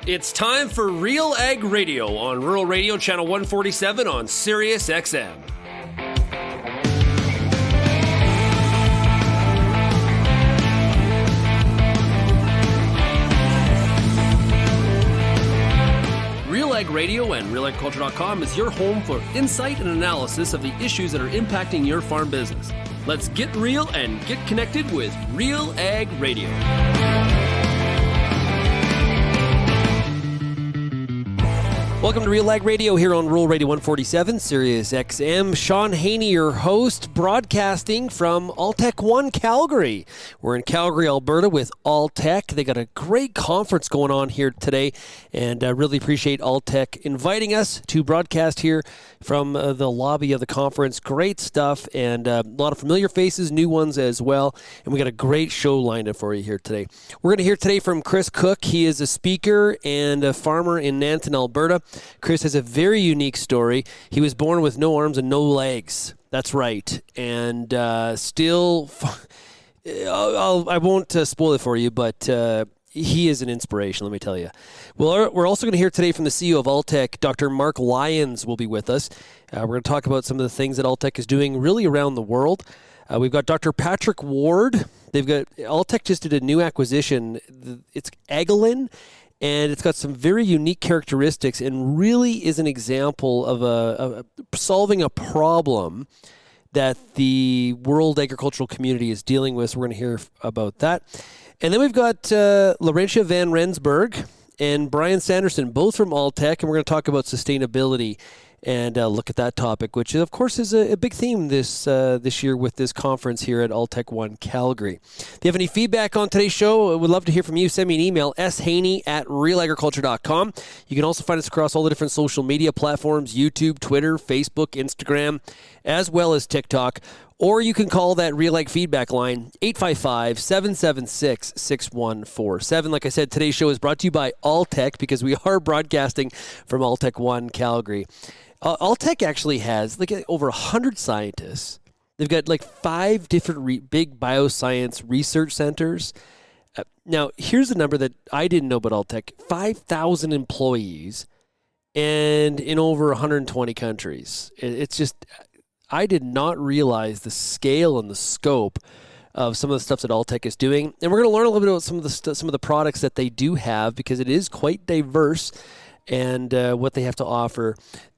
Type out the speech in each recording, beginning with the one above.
It's time for RealAg Radio on Rural Radio Channel 147 on Sirius XM. RealAg Radio and RealAgriculture.com is your home for insight and analysis of the issues that are impacting your farm business. Let's get real and get connected with RealAg Radio. Welcome to RealAg Radio here on Rural Radio 147, Sirius XM. Shaun Haney, your host, broadcasting from Alltech ONE, Calgary. We're in Calgary, Alberta with Alltech. They got a great conference going on here today, and I really appreciate Alltech inviting us to broadcast here from the lobby of the conference. Great stuff, and a lot of familiar faces, new ones as well, and we got a great show lined up for you here today. We're going to hear today from Chris Koch. He is a speaker and a farmer in Nanton, Alberta. Chris has a very unique story. He was born with no arms and no legs. That's right. And still, I won't spoil it for you, but he is an inspiration, let me tell you. Well, we're also going to hear today from the CEO of Alltech, Dr. Mark Lyons will be with us. We're going to talk about some of the things that Alltech is doing really around the world. We've got Dr. Patrick Ward. Alltech just did a new acquisition. It's Agolin. And it's got some very unique characteristics and really is an example of solving a problem that the world agricultural community is dealing with. So we're going to hear about that. And then we've got Laurentia van Rensburg and Bryan Sanderson, both from Alltech, and we're going to talk about sustainability and look at that topic, which of course is a big theme this year with this conference here at Alltech ONE Calgary. If you have any feedback on today's show, we'd love to hear from you. Send me an email, shaney@realagriculture.com. You can also find us across all the different social media platforms, YouTube, Twitter, Facebook, Instagram, as well as TikTok. Or you can call that RealAg feedback line, 855-776-6147. Like I said, today's show is brought to you by Alltech because we are broadcasting from Alltech ONE Calgary. Alltech actually has over 100 scientists. They've got 5 different big bioscience research centers. Now, here's a number that I didn't know about Alltech. 5,000 employees and in over 120 countries. It's just... I did not realize the scale and the scope of some of the stuff that Alltech is doing. And we're going to learn a little bit about some of the products that they do have because it is quite diverse and what they have to offer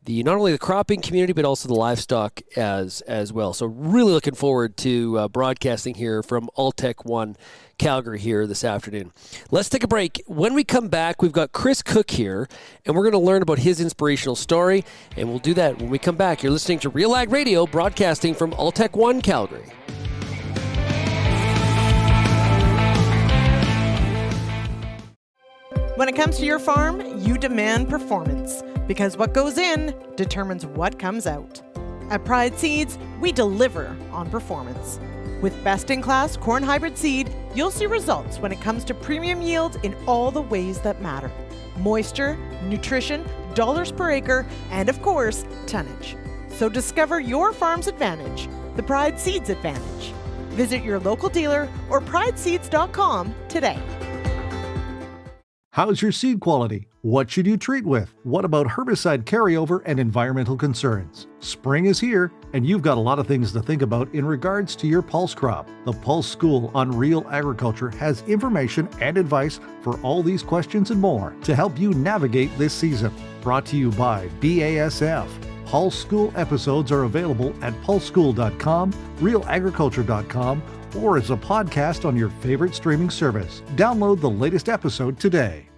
not only the cropping community but also the livestock as well. So really looking forward to broadcasting here from Alltech ONE Calgary here this afternoon. Let's take a break. When we come back, we've got Chris Koch here, and we're going to learn about his inspirational story, and we'll do that when we come back. You're listening to RealAg Radio, broadcasting from Alltech ONE Calgary. When it comes to your farm, you demand performance, because what goes in determines what comes out. At Pride Seeds, we deliver on performance. With best-in-class corn hybrid seed, you'll see results when it comes to premium yields in all the ways that matter. Moisture, nutrition, dollars per acre, and of course, tonnage. So discover your farm's advantage, the Pride Seeds advantage. Visit your local dealer or prideseeds.com today. How's your seed quality? What should you treat with? What about herbicide carryover and environmental concerns? Spring is here, and you've got a lot of things to think about in regards to your pulse crop. The Pulse School on Real Agriculture has information and advice for all these questions and more to help you navigate this season. Brought to you by BASF. Pulse School episodes are available at pulseschool.com, realagriculture.com, or as a podcast on your favorite streaming service. Download the latest episode today.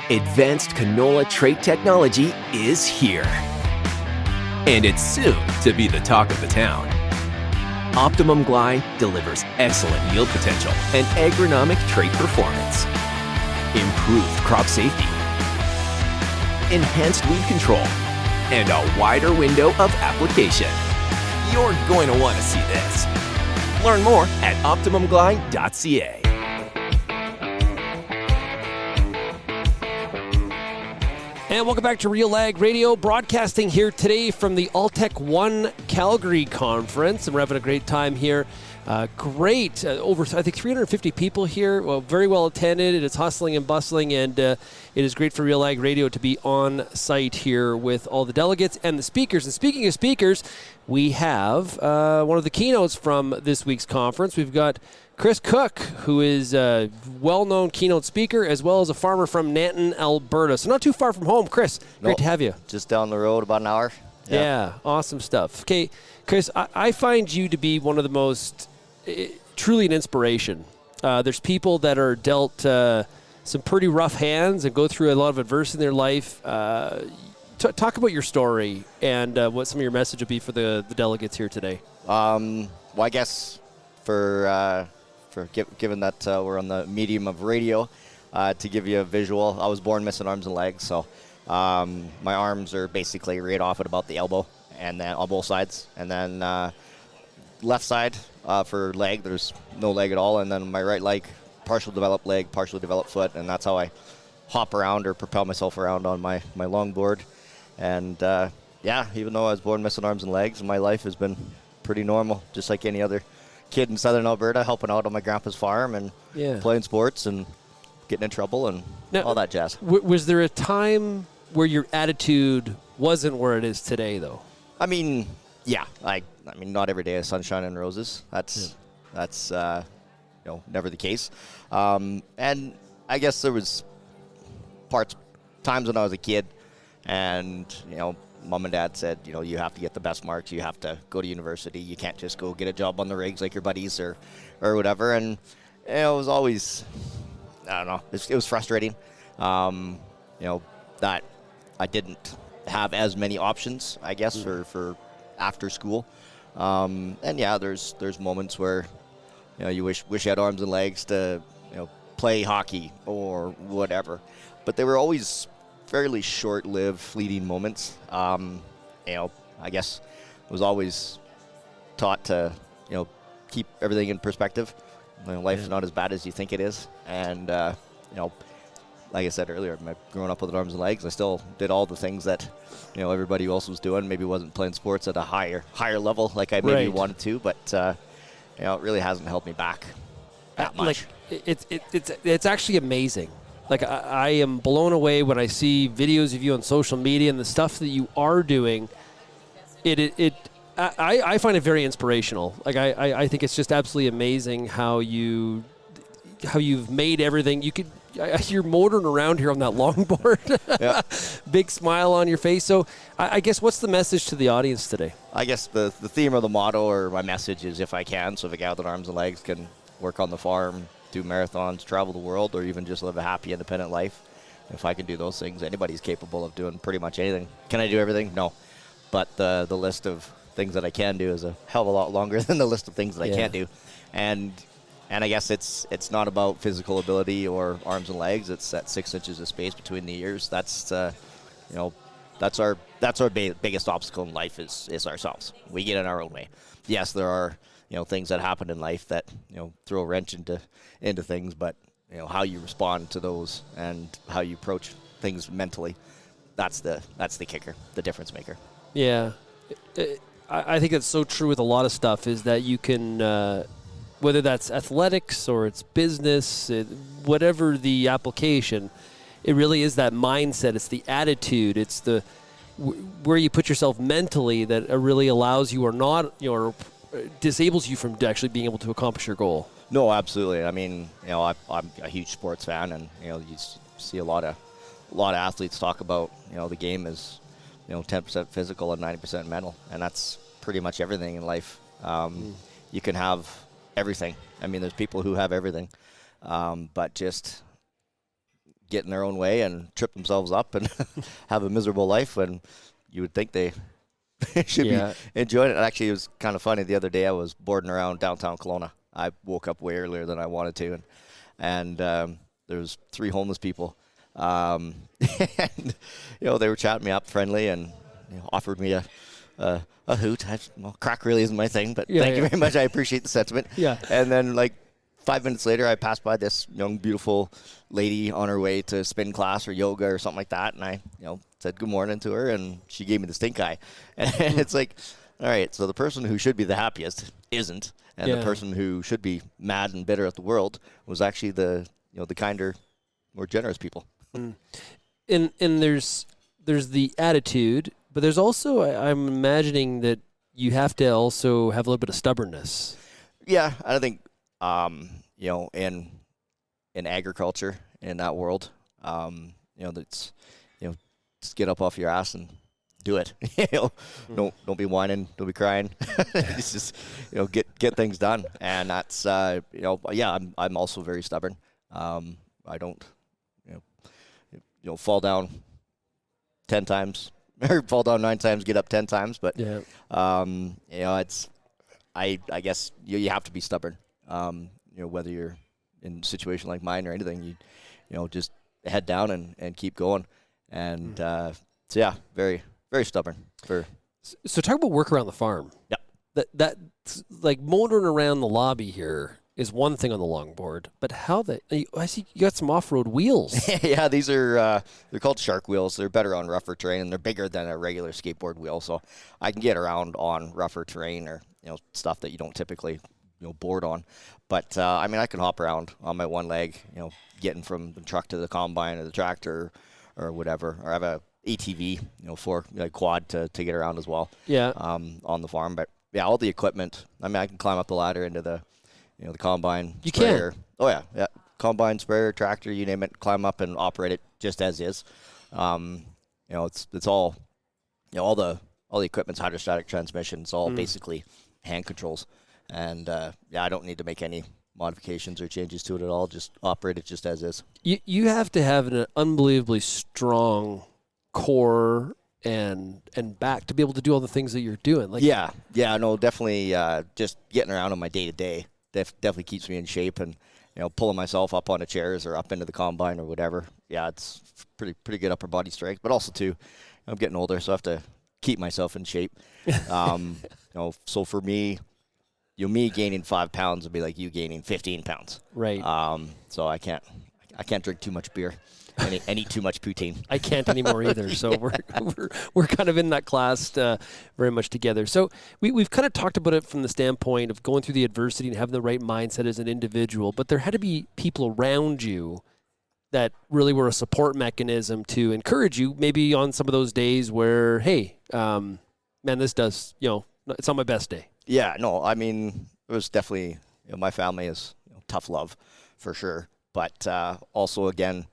Advanced canola trait technology is here. And it's soon to be the talk of the town. Optimum Glide delivers excellent yield potential and agronomic trait performance. Improved crop safety. Enhanced weed control. And a wider window of application. You're going to want to see this. Learn more at OptimumGlide.ca. And welcome back to RealAg Radio, broadcasting here today from the Alltech ONE Calgary Conference. And we're having a great time here Great. Over, I think, 350 people here. Well, very well attended. It is hustling and bustling, and it is great for RealAg Radio to be on site here with all the delegates and the speakers. And speaking of speakers, we have one of the keynotes from this week's conference. We've got Chris Koch, who is a well-known keynote speaker, as well as a farmer from Nanton, Alberta. So not too far from home. Chris, great to have you. Just down the road, about an hour. Yeah, awesome stuff. Okay, Chris, I find you to be one of the most, truly an inspiration. There's people that are dealt some pretty rough hands and go through a lot of adversity in their life. Talk about your story and what some of your message would be for the delegates here today. Well, I guess given that we're on the medium of radio, to give you a visual, I was born missing arms and legs, so my arms are basically right off at about the elbow, and then on both sides, and then left side for leg, there's no leg at all, and then my right leg, partial developed leg, partially developed foot, and that's how I hop around or propel myself around on my longboard. And even though I was born missing arms and legs, my life has been pretty normal, just like any other kid in southern Alberta, helping out on my grandpa's farm and playing sports and getting in trouble and all that jazz. Was there a time where your attitude wasn't where it is today, though? I mean, yeah. I mean, not every day is sunshine and roses. That's never the case. And I guess there was times when I was a kid, and mom and dad said, you have to get the best marks. You have to go to university. You can't just go get a job on the rigs like your buddies or whatever. And it was always, I don't know, it was frustrating. That I didn't have as many options, I guess, for after school. There's moments where, you wish you had arms and legs to, play hockey or whatever. But they were always fairly short-lived, fleeting moments. I guess I was always taught to, keep everything in perspective. Life's not as bad as you think it is. And, like I said earlier, growing up with arms and legs, I still did all the things that, everybody else was doing. Maybe wasn't playing sports at a higher level like I maybe wanted to, but, it really hasn't held me back that much. It's actually amazing. Like, I am blown away when I see videos of you on social media and the stuff that you are doing. I find it very inspirational. Like, I think it's just absolutely amazing how you've made everything. You're motoring around here on that longboard. Yeah. Big smile on your face. So I guess what's the message to the audience today? I guess the theme or the motto or my message is if I can. So if a guy with arms and legs can work on the farm, do marathons, travel the world, or even just live a happy, independent life. If I can do those things, anybody's capable of doing pretty much anything. Can I do everything? No. But the list of things that I can do is a hell of a lot longer than the list of things that I can't do. And I guess it's not about physical ability or arms and legs. It's that 6 inches of space between the ears. That's that's our biggest obstacle in life is ourselves. We get in our own way. Yes, there are things that happen in life that throw a wrench into things, but how you respond to those and how you approach things mentally, that's the kicker, the difference maker. Yeah, I think that's so true with a lot of stuff. Is that you can whether that's athletics or it's business, whatever the application, it really is that mindset. It's the attitude. It's the where you put yourself mentally that really allows you or not or disables you from actually being able to accomplish your goal. No, absolutely. I mean, I'm a huge sports fan, and you see a lot of athletes talk about the game is 10% physical and 90% mental, and that's pretty much everything in life. You can have everything. I mean, there's people who have everything, but just get in their own way and trip themselves up and have a miserable life when you would think they should be enjoying it. Actually, it was kind of funny. The other day I was boarding around downtown Kelowna. I woke up way earlier than I wanted to, and there was 3 homeless people. And they were chatting me up friendly and offered me a hoot. Crack really isn't my thing, but thank you very much. I appreciate the sentiment. Yeah. And then 5 minutes later, I passed by this young, beautiful lady on her way to spin class or yoga or something like that, and I said good morning to her, and she gave me the stink eye. And it's like, all right, so the person who should be the happiest isn't, And the person who should be mad and bitter at the world was actually the kinder, more generous people. And there's the attitude, but there's also, I'm imagining that you have to also have a little bit of stubbornness. Yeah, I think in agriculture, in that world, that's just get up off your ass and do it. Don't be whining, don't be crying. It's just get things done, and that's I'm also very stubborn. I don't fall down 10 times or fall down 9 times, get up 10 times, but it's I guess you have to be stubborn. Whether you're in a situation like mine or anything, you just head down and keep going, and very, very stubborn. So talk about work around the farm. Yep. That's like motoring around the lobby here is one thing on the longboard, but I see you got some off-road wheels. Yeah, these are they're called shark wheels. They're better on rougher terrain, and they're bigger than a regular skateboard wheel, so I can get around on rougher terrain or stuff that you don't typically board on. But I can hop around on my one leg, getting from the truck to the combine or the tractor or whatever. Or I have a ATV, for quad to get around as well. Yeah. On the farm, but yeah, all the equipment. I can climb up the ladder into the the combine. You sprayer. can. Oh yeah. Combine, sprayer, tractor, you name it. Climb up and operate it just as is. It's all all the equipment's hydrostatic transmission. It's all basically hand controls. And I don't need to make any modifications or changes to it at all. Just operate it just as is. You have to have an unbelievably strong core and back to be able to do all the things that you're doing. Definitely. Just getting around on my day to day definitely keeps me in shape, and pulling myself up onto chairs or up into the combine or whatever. Yeah, it's pretty good upper body strength, but also too, I'm getting older, so I have to keep myself in shape. So for me. Me gaining 5 pounds would be like you gaining 15 pounds. Right. So I can't drink too much beer and eat too much poutine. I can't anymore either. So we're kind of in that class very much together. So we've kind of talked about it from the standpoint of going through the adversity and having the right mindset as an individual, but there had to be people around you that really were a support mechanism to encourage you maybe on some of those days where, hey, man, this does, it's on my best day. Yeah, no, it was definitely, my family is tough love for sure. But also, again,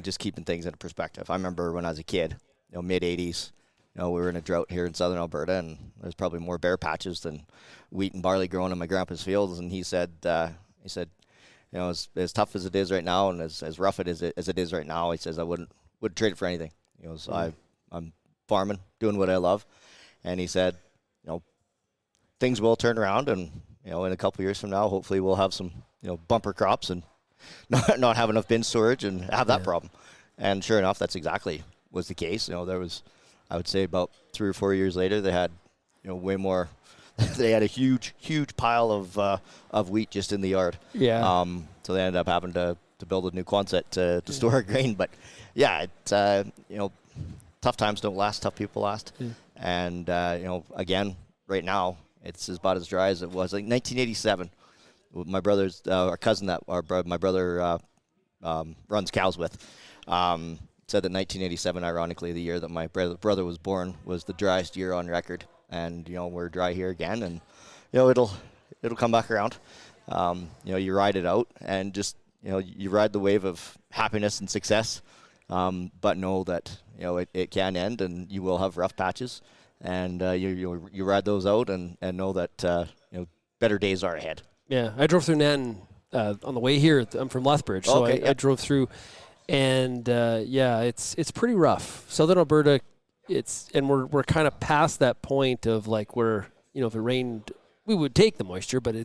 just keeping things into perspective. I remember when I was a kid, mid-'80s, we were in a drought here in southern Alberta, and there's probably more bare patches than wheat and barley growing in my grandpa's fields. And he said, as tough as it is right now and as rough as it is right now, he says, I wouldn't trade it for anything. So I'm farming, doing what I love. And he said, things will turn around, and in a couple of years from now, hopefully we'll have some bumper crops and not have enough bin storage and have that problem. And sure enough, that's exactly was the case. There was, I would say, about 3 or 4 years later, they had way more. They had a huge pile of wheat just in the yard. Yeah. So they ended up having to build a new Quonset to store our grain. But yeah, tough times don't last. Tough people last. And again, right now. It's about as dry as it was. Like 1987, my brother's our cousin that my brother runs cows with said that 1987, ironically, the year that my brother was born, was the driest year on record. And we're dry here again, and it'll come back around. You ride it out, and just you ride the wave of happiness and success, but know that it can end, and you will have rough patches. And you ride those out and know that better days are ahead. Yeah, I drove through Nanton on the way here. I'm from Lethbridge, so I drove through, and it's pretty rough. Southern Alberta, we're kind of past that point of like where if it rained, we would take the moisture, but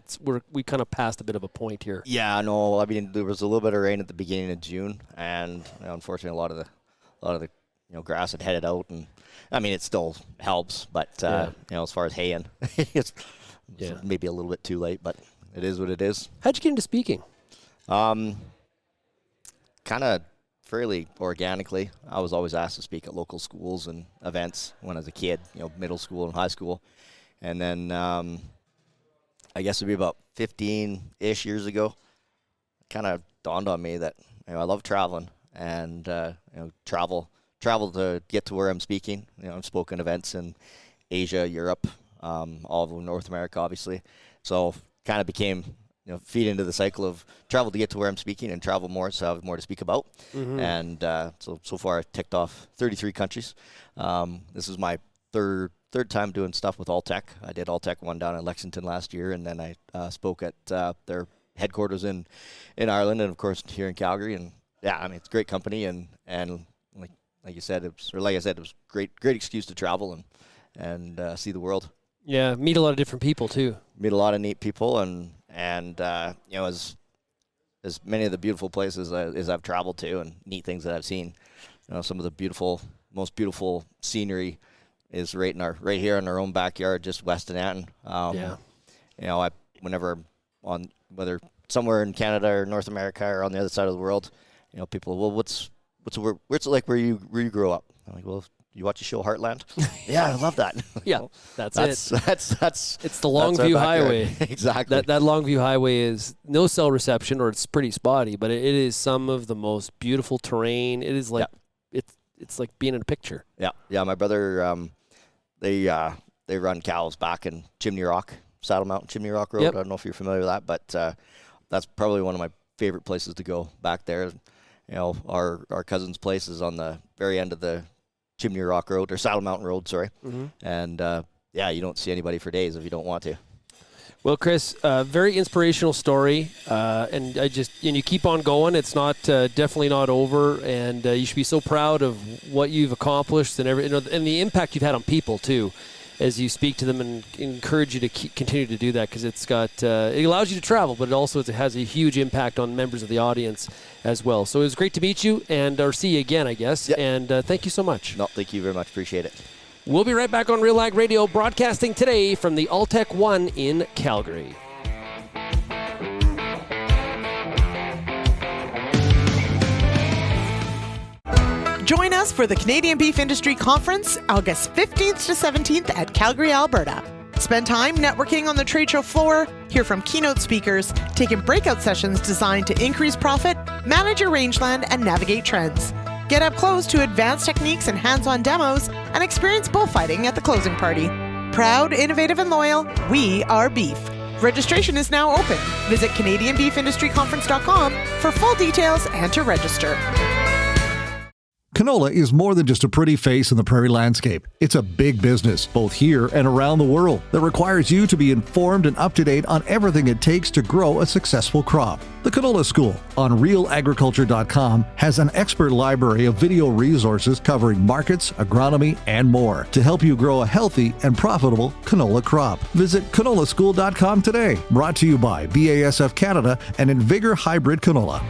we kind of passed a bit of a point here. Yeah, no, there was a little bit of rain at the beginning of June, and unfortunately, a lot of the grass had headed out, and it still helps, but as far as haying, it's maybe a little bit too late, but it is what it is. How'd you get into speaking? Kind of fairly organically. I was always asked to speak at local schools and events when I was a kid, middle school and high school, and then I guess it'd be about 15-ish years ago, kind of dawned on me that I love traveling and travel to get to where I'm speaking. I've spoken events in Asia, Europe, all of North America, obviously. So kind of became feed into the cycle of travel to get to where I'm speaking and travel more so I have more to speak about. Mm-hmm. And so far I've ticked off 33 countries. This is my third time doing stuff with Alltech. I did Alltech ONE down in Lexington last year, and then I spoke at their headquarters in Ireland, and of course here in Calgary. And yeah, it's a great company, and like you said, it was great excuse to travel and see the world. Yeah, meet a lot of different people too. Meet a lot of neat people, and as many of the beautiful places as I've traveled to and neat things that I've seen. Some of the most beautiful scenery is right here in our own backyard, just west of Anton. Whenever on whether somewhere in Canada or North America or on the other side of the world, people, well, what's it like where you grew up? I'm like, well, you watch the show Heartland? Yeah, I love that. Yeah, that's it. That's it's the Longview Highway. Exactly. That Longview Highway is no cell reception, or it's pretty spotty, but it is some of the most beautiful terrain. It is like it's like being in a picture. Yeah. My brother, they run cows back in Chimney Rock, Saddle Mountain, Chimney Rock Road. Yep. I don't know if you're familiar with that, but that's probably one of my favorite places to go back there. Our cousin's place is on the very end of the Chimney Rock Road, or Saddle Mountain Road, sorry. Mm-hmm. And you don't see anybody for days if you don't want to. Well, Chris, very inspirational story, and you keep on going. It's not definitely not over, and you should be so proud of what you've accomplished and and the impact you've had on people too, as you speak to them and encourage you to continue to do that, because it allows you to travel, but it also has a huge impact on members of the audience as well. So it was great to meet you or see you again, I guess. Yep. And thank you so much. No, thank you very much. Appreciate it. We'll be right back on RealAg Radio, broadcasting today from the Alltech ONE in Calgary. Join us for the Canadian Beef Industry Conference, August 15th to 17th at Calgary, Alberta. Spend time networking on the trade show floor, hear from keynote speakers, take in breakout sessions designed to increase profit, manage your rangeland, and navigate trends. Get up close to advanced techniques and hands-on demos, and experience bullfighting at the closing party. Proud, innovative, and loyal, we are beef. Registration is now open. Visit CanadianBeefIndustryConference.com for full details and to register. Canola is more than just a pretty face in the prairie landscape. It's a big business, both here and around the world, that requires you to be informed and up to date on everything it takes to grow a successful crop. The Canola School on RealAgriculture.com has an expert library of video resources covering markets, agronomy, and more to help you grow a healthy and profitable canola crop. Visit canolaschool.com today. Brought to you by BASF Canada and Invigor Hybrid Canola.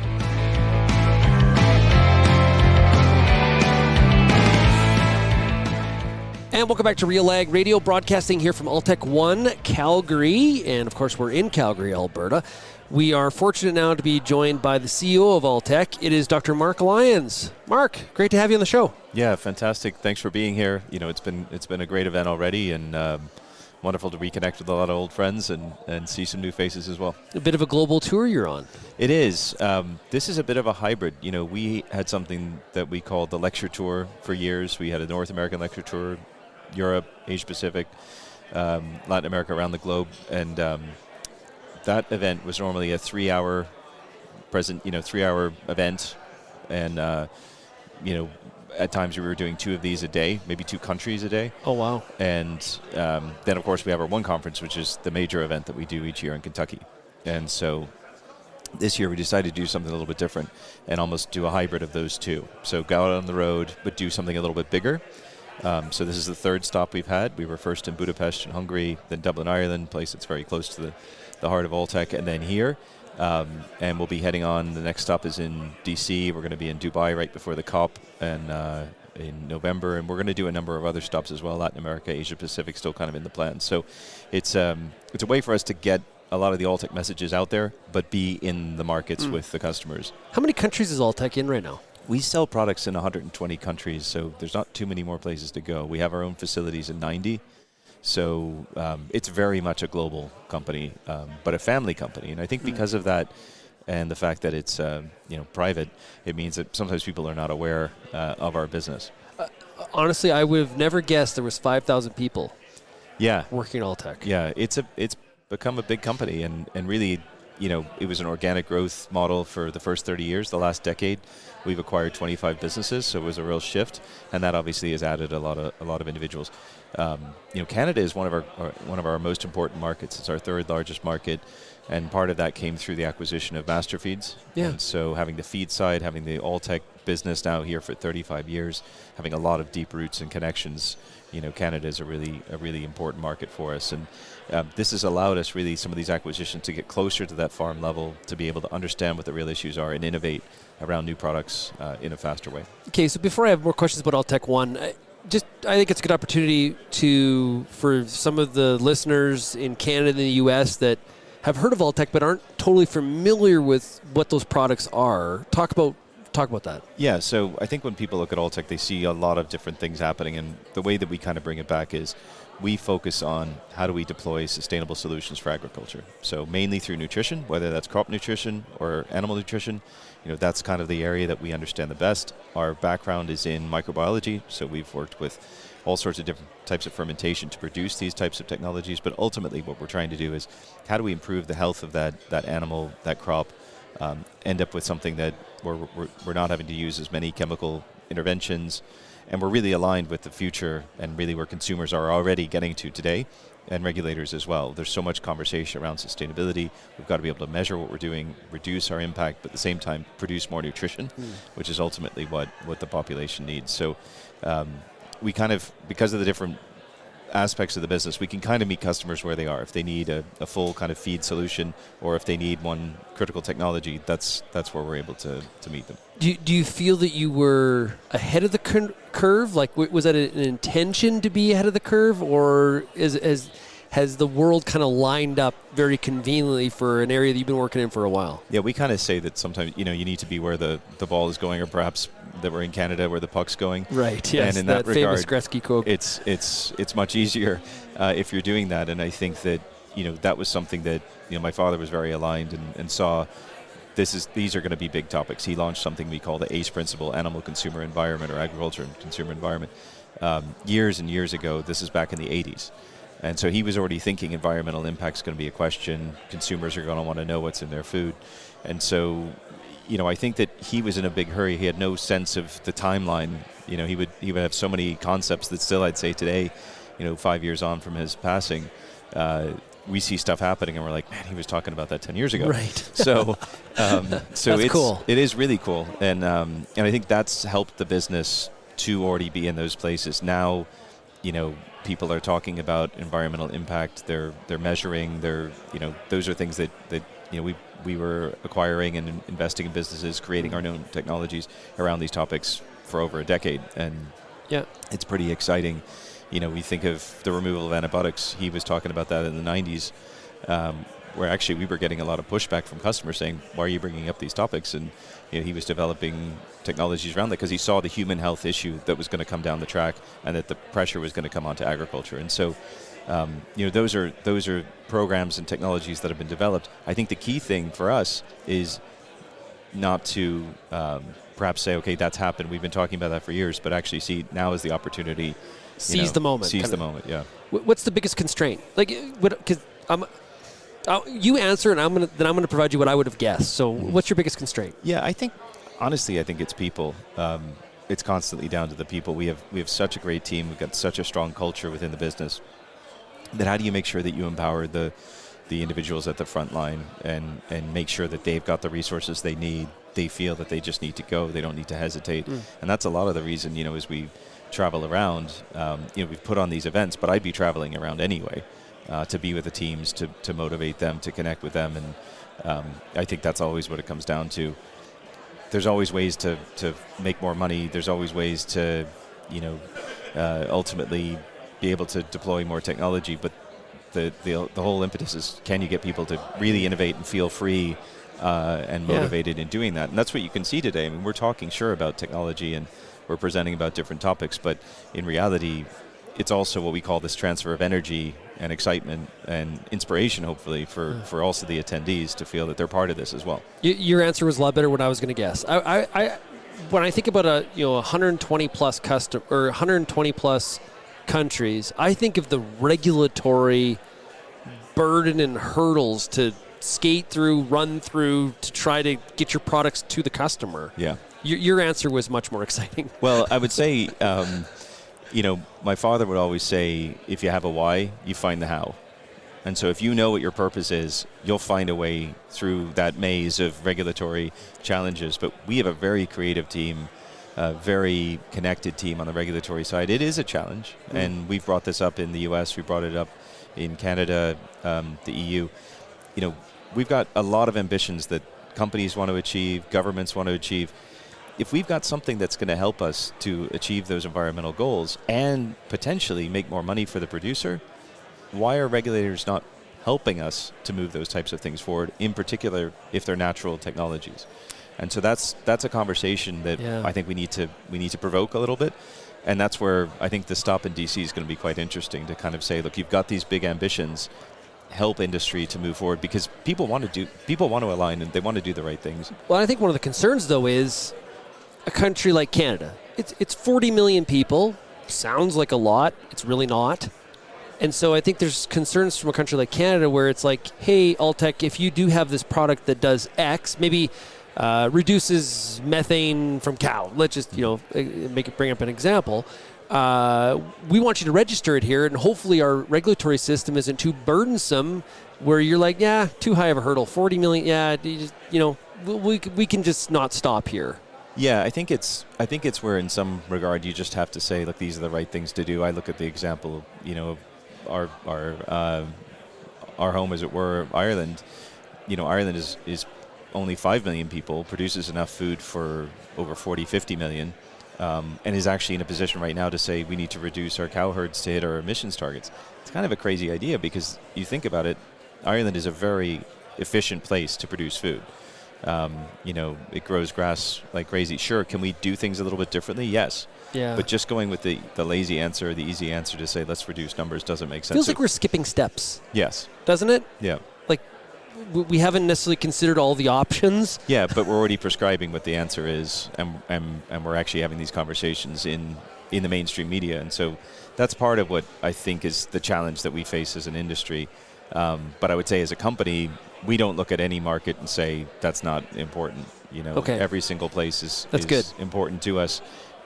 And welcome back to RealAg Radio, broadcasting here from Alltech ONE, Calgary. And, of course, we're in Calgary, Alberta. We are fortunate now to be joined by the CEO of Alltech. It is Dr. Mark Lyons. Mark, great to have you on the show. Yeah, fantastic. Thanks for being here. It's been a great event already, and wonderful to reconnect with a lot of old friends and see some new faces as well. A bit of a global tour you're on. It is. This is a bit of a hybrid. We had something that we called the lecture tour for years. We had a North American lecture tour, Europe, Asia Pacific, Latin America, around the globe, and that event was normally a 3-hour event, and at times we were doing 2 of these a day, maybe 2 countries a day. Oh wow! And then of course we have our one conference, which is the major event that we do each year in Kentucky, and so this year we decided to do something a little bit different and almost do a hybrid of those 2. So go out on the road, but do something a little bit bigger. So this is the 3rd stop we've had. We were first in Budapest in Hungary, then Dublin, Ireland, place that's very close to the heart of Alltech, and then here. And we'll be heading on. The next stop is in D.C. We're going to be in Dubai right before the COP and in November, and we're going to do a number of other stops as well. Latin America, Asia Pacific, still kind of in the plan. So it's a way for us to get a lot of the Alltech messages out there, but be in the markets with the customers. How many countries is Alltech in right now? We sell products in 120 countries, so there's not too many more places to go. We have our own facilities in 90, So it's very much a global company, but a family company. And I think because of that, and the fact that it's private, it means that sometimes people are not aware of our business. Honestly, I would have never guessed there was 5,000 people working at Alltech. Yeah, it's become a big company, and really, it was an organic growth model for the first 30 years. The last decade, we've acquired 25 businesses, so it was a real shift, and that obviously has added a lot of individuals. Canada is one of our most important markets. It's our third largest market, and part of that came through the acquisition of Master Feeds. Yeah. And so having the feed side, having the Alltech business now here for 35 years, having a lot of deep roots and connections, Canada is a really important market for us. And this has allowed us really some of these acquisitions to get closer to that farm level, to be able to understand what the real issues are and innovate around new products in a faster way. Okay, so before I have more questions about Alltech ONE, I think it's a good opportunity for some of the listeners in Canada and the U.S. that have heard of Alltech but aren't totally familiar with what those products are. Talk about that. Yeah, so I think when people look at Alltech, they see a lot of different things happening, and the way that we kind of bring it back is we focus on how do we deploy sustainable solutions for agriculture. So mainly through nutrition, whether that's crop nutrition or animal nutrition, that's kind of the area that we understand the best. Our background is in microbiology, so we've worked with all sorts of different types of fermentation to produce these types of technologies, but ultimately what we're trying to do is how do we improve the health of that animal, that crop, end up with something that we're not having to use as many chemical interventions, and we're really aligned with the future and really where consumers are already getting to today, and regulators as well. There's so much conversation around sustainability. We've got to be able to measure what we're doing, reduce our impact, but at the same time produce more nutrition, which is ultimately what the population needs. So we kind of, because of the different aspects of the business, we can kind of meet customers where they are. If they need a full kind of feed solution, or if they need one critical technology, that's where we're able to meet them. Do you feel that you were ahead of the curve? Like, was that an intention to be ahead of the curve, or has the world kind of lined up very conveniently for an area that you've been working in for a while? Yeah, we kind of say that sometimes, you need to be where the ball is going, or perhaps that we're in Canada where the puck's going. Right, yes, and in that regard, famous Gretzky quote. It's much easier if you're doing that, and I think that, that was something that, my father was very aligned and saw these are going to be big topics. He launched something we call the ACE principle, Animal Consumer Environment, or Agriculture and Consumer Environment, years and years ago. This is back in the 80s. And so he was already thinking environmental impact is going to be a question. Consumers are going to want to know what's in their food. And so, I think that he was in a big hurry. He had no sense of the timeline. He would have so many concepts that still, I'd say today, 5 years on from his passing, we see stuff happening and we're like, man, he was talking about that 10 years ago. Right. So it's cool. It is really cool. And I think that's helped the business to already be in those places. Now, people are talking about environmental impact. They're measuring. Those are things that we were acquiring and investing in businesses, creating our own technologies around these topics for over a decade, and it's pretty exciting. We think of the removal of antibiotics. He was talking about that in the 90s, where actually we were getting a lot of pushback from customers saying, "Why are you bringing up these topics?" And he was developing technologies around that because he saw the human health issue that was going to come down the track, and that the pressure was going to come onto agriculture. And so, those are programs and technologies that have been developed. I think the key thing for us is not to perhaps say, "Okay, that's happened. We've been talking about that for years," but actually see now is the opportunity. Seize the moment. Seize the moment. Yeah. What's the biggest constraint? Like, because you answer, and I'm gonna provide you what I would have guessed. So, what's your biggest constraint? Yeah, honestly, I think it's people. It's constantly down to the people. We have such a great team. We've got such a strong culture within the business. That how do you make sure that you empower the individuals at the front line and make sure that they've got the resources they need? They feel that they just need to go. They don't need to hesitate. And that's a lot of the reason, as we travel around, we've put on these events, but I'd be traveling around anyway to be with the teams, to motivate them, to connect with them. And I think that's always what it comes down to. There's always ways to make more money. There's always ways to, ultimately be able to deploy more technology. But the whole impetus is, can you get people to really innovate and feel free and motivated in doing that? And that's what you can see today. I mean, we're talking, sure, about technology, and we're presenting about different topics, but in reality, it's also what we call this transfer of energy and excitement and inspiration, hopefully, for also the attendees to feel that they're part of this as well. Your answer was a lot better than what I was going to guess. When I think about 120 plus or 120 plus countries, I think of the regulatory burden and hurdles to skate through, run through, to try to get your products to the customer. Yeah. Your answer was much more exciting. Well, I would say, my father would always say, if you have a why, you find the how. And so if you know what your purpose is, you'll find a way through that maze of regulatory challenges. But we have a very creative team, a very connected team on the regulatory side. It is a challenge, and we've brought this up in the US, we brought it up in Canada, the EU. We've got a lot of ambitions that companies want to achieve, governments want to achieve. If we've got something that's going to help us to achieve those environmental goals and potentially make more money for the producer, why are regulators not helping us to move those types of things forward, in particular if they're natural technologies? And so that's a conversation that I think we need to provoke a little bit. And that's where I think the stop in DC is going to be quite interesting, to kind of say, look, you've got these big ambitions, help industry to move forward, because people want to align and they want to do the right things. Well, I think one of the concerns, though, is a country like Canada. It's 40 million people. Sounds like a lot. It's really not. And so I think there's concerns from a country like Canada where it's like, hey, Alltech, if you do have this product that does X, maybe reduces methane from cow. Let's just, bring up an example. We want you to register it here, and hopefully our regulatory system isn't too burdensome where you're like, yeah, too high of a hurdle. 40 million, we can just not stop here. Yeah, I think it's where in some regard you just have to say, look, these are the right things to do. I look at the example, of our home, as it were, Ireland. Ireland is only 5 million people, produces enough food for over 40, 50 million, and is actually in a position right now to say we need to reduce our cow herds to hit our emissions targets. It's kind of a crazy idea, because you think about it, Ireland is a very efficient place to produce food. It grows grass like crazy. Sure, can we do things a little bit differently? Yes. Yeah. But just going with the lazy answer, the easy answer to say let's reduce numbers doesn't make sense. Feels like we're skipping steps. Yes. Doesn't it? Yeah. Like we haven't necessarily considered all the options. Yeah, but we're already prescribing what the answer is, and we're actually having these conversations in the mainstream media. And so that's part of what I think is the challenge that we face as an industry. But I would say as a company, we don't look at any market and say that's not important. Every single place is good. important to us.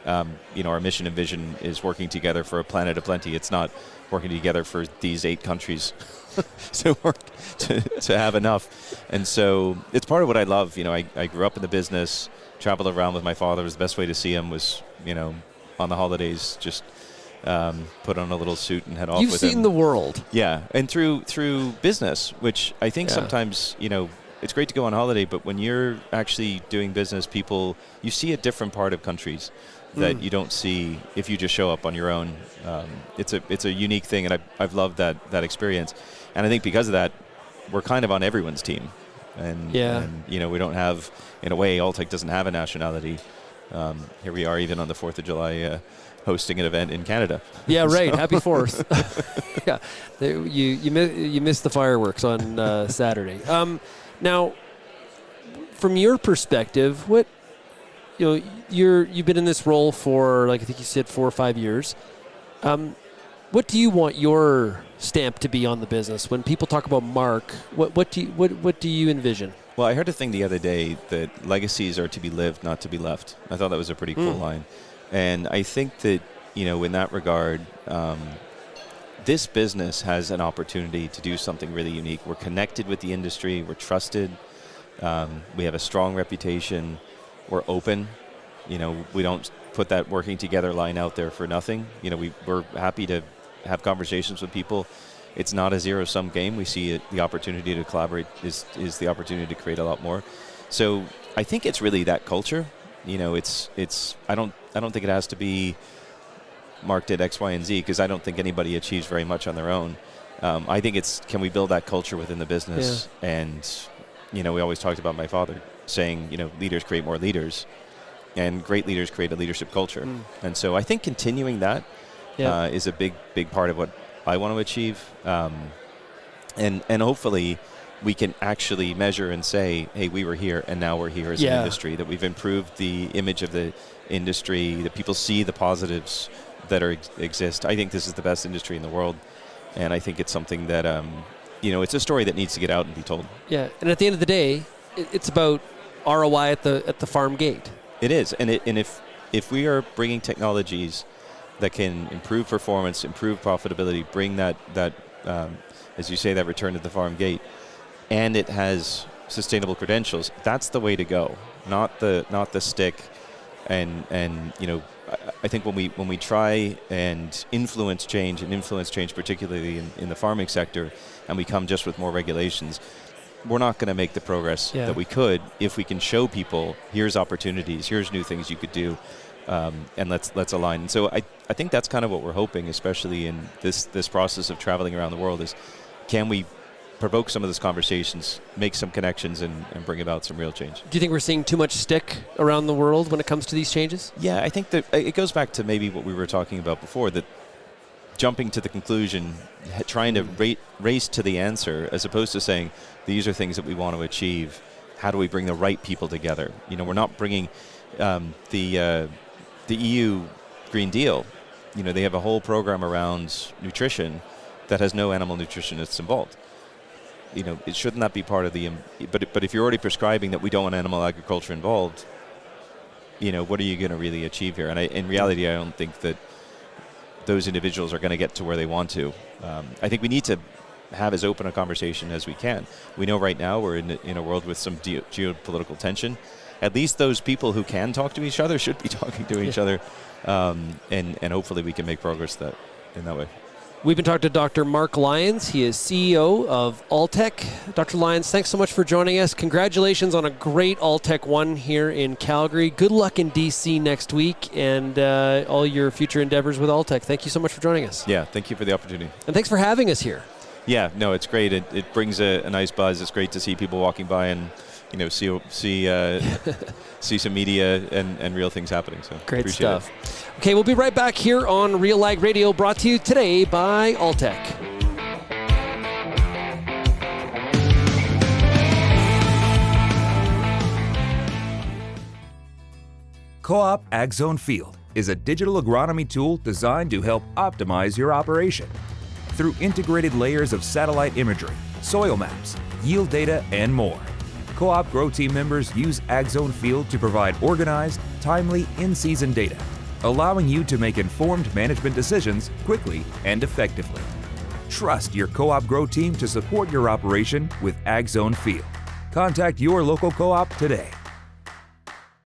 Our mission and vision is working together for a planet of plenty. It's not working together for these 8 countries to have enough. And so it's part of what I love. I grew up in the business, traveled around with my father. The best way to see him was, on the holidays, just put on a little suit and head off with him. You've seen the world. Yeah, and through business, which I think sometimes, it's great to go on holiday, but when you're actually doing business, you see a different part of countries that you don't see if you just show up on your own. It's a unique thing, and I've loved that experience. And I think because of that, we're kind of on everyone's team. And we don't have, in a way, Alltech doesn't have a nationality. Here we are, even on the 4th of July, hosting an event in Canada. Yeah, right. Happy 4th. Yeah, you missed the fireworks on Saturday. Now, from your perspective, what you've been in this role for, like I think you said, 4 or 5 years. What do you want your stamp to be on the business? When people talk about Mark, what do you envision? Well, I heard a thing the other day that legacies are to be lived, not to be left. I thought that was a pretty cool line. And I think that, in that regard, this business has an opportunity to do something really unique. We're connected with the industry. We're trusted. We have a strong reputation. We're open. We don't put that working together line out there for nothing. We're happy to have conversations with people. It's not a zero-sum game. We see the opportunity to collaborate is the opportunity to create a lot more. So I think it's really that culture. It's I don't think it has to be Mark did X, Y, and Z, because I don't think anybody achieves very much on their own. I think it's, can we build that culture within the business? Yeah. And, we always talked about my father saying, leaders create more leaders, and great leaders create a leadership culture. And so I think continuing that, is a big part of what I want to achieve. And hopefully we can actually measure and say, hey, we were here and now we're here as an industry, that we've improved the image of the industry, that people see the positives that exist. I think this is the best industry in the world, and I think it's something that, it's a story that needs to get out and be told. Yeah, and at the end of the day, it's about ROI at the farm gate. It is, and if we are bringing technologies that can improve performance, improve profitability, bring that as you say, that return to the farm gate, and it has sustainable credentials, that's the way to go. Not the stick, and I think when we try and influence change particularly in the farming sector, and we come just with more regulations, we're not going to make the progress that we could if we can show people, here's opportunities, here's new things you could do, and let's align. And so I think that's kind of what we're hoping, especially in this process of traveling around the world, is can we provoke some of those conversations, make some connections, and bring about some real change. Do you think we're seeing too much stick around the world when it comes to these changes? Yeah, I think that it goes back to maybe what we were talking about before, that jumping to the conclusion, trying to race to the answer, as opposed to saying, these are things that we want to achieve. How do we bring the right people together? We're not bringing the EU Green Deal. They have a whole program around nutrition that has no animal nutritionists involved. It shouldn't that be part of the... But if you're already prescribing that we don't want animal agriculture involved, what are you going to really achieve here? And in reality, I don't think that those individuals are going to get to where they want to. I think we need to have as open a conversation as we can. We know right now we're in a world with some geopolitical tension. At least those people who can talk to each other should be talking to each other, and hopefully we can make progress in that way. We've been talking to Dr. Mark Lyons. He is CEO of Alltech. Dr. Lyons, thanks so much for joining us. Congratulations on a great Alltech ONE here in Calgary. Good luck in DC next week and all your future endeavors with Alltech. Thank you so much for joining us. Yeah, thank you for the opportunity. And thanks for having us here. Yeah, no, it's great. It brings a nice buzz. It's great to see people walking by and see some media and real things happening. So great stuff. Okay, we'll be right back here on RealAg Radio, brought to you today by Alltech. Co-op AgZone Field is a digital agronomy tool designed to help optimize your operation. Through integrated layers of satellite imagery, soil maps, yield data, and more, Co-op Grow Team members use AgZone Field to provide organized, timely, in-season data, allowing you to make informed management decisions quickly and effectively. Trust your Co-op Grow Team to support your operation with AgZone Field. Contact your local co-op today.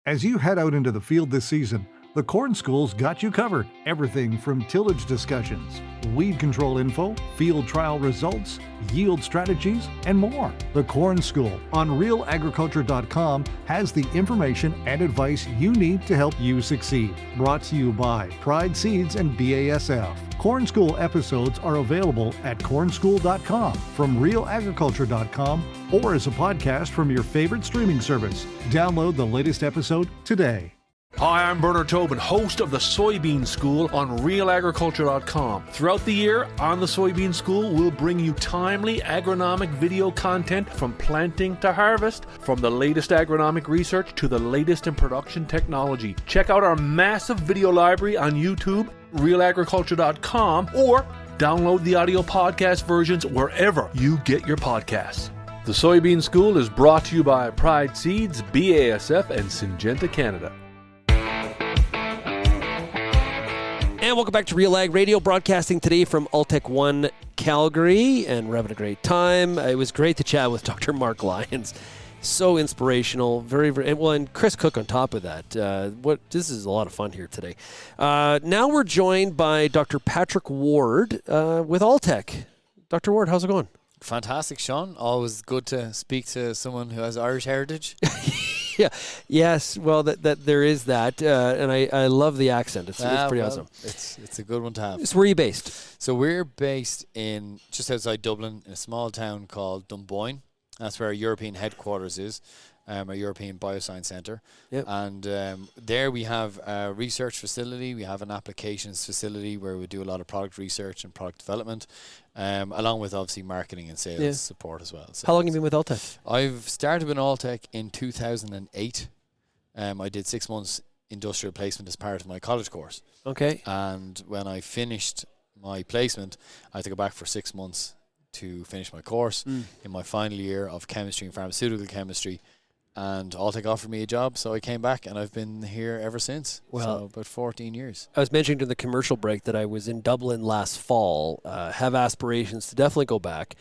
As you head out into the field this season, the Corn School's got you covered. Everything from tillage discussions, weed control info, field trial results, yield strategies, and more. The Corn School on RealAgriculture.com has the information and advice you need to help you succeed. Brought to you by Pride Seeds and BASF. Corn School episodes are available at cornschool.com, from RealAgriculture.com, or as a podcast from your favorite streaming service. Download the latest episode today. Hi, I'm Bernard Tobin, host of the Soybean School on RealAgriculture.com. Throughout the year, on the Soybean School, we'll bring you timely agronomic video content from planting to harvest, from the latest agronomic research to the latest in production technology. Check out our massive video library on YouTube, RealAgriculture.com, or download the audio podcast versions wherever you get your podcasts. The Soybean School is brought to you by Pride Seeds, BASF, and Syngenta Canada. And welcome back to RealAg Radio, broadcasting today from Alltech ONE Calgary, and we're having a great time. It was great to chat with Dr. Mark Lyons. So inspirational, very, very well, and Chris Koch on top of that. This is a lot of fun here today. Now we're joined by Dr. Patrick Ward with Alltech. Dr. Ward, how's it going? Fantastic, Shaun. Always good to speak to someone who has Irish heritage. Yeah. Yes. Well, that there is that, and I love the accent. It's pretty awesome. It's a good one to have. So where are you based? So we're based in just outside Dublin, in a small town called Dunboyne. That's where our European headquarters is, our European Bioscience Centre. Yep. And there we have a research facility. We have an applications facility where we do a lot of product research and product development, along with obviously marketing and sales support as well. So How long have you been with Alltech? I've started with Alltech in 2008. I did 6 months industrial placement as part of my college course. Okay. And when I finished my placement, I had to go back for 6 months to finish my course in my final year of chemistry and pharmaceutical chemistry. And Alltech offered me a job, so I came back, and I've been here ever since. Well, so about 14 years. I was mentioning during the commercial break that I was in Dublin last fall, have aspirations to definitely go back.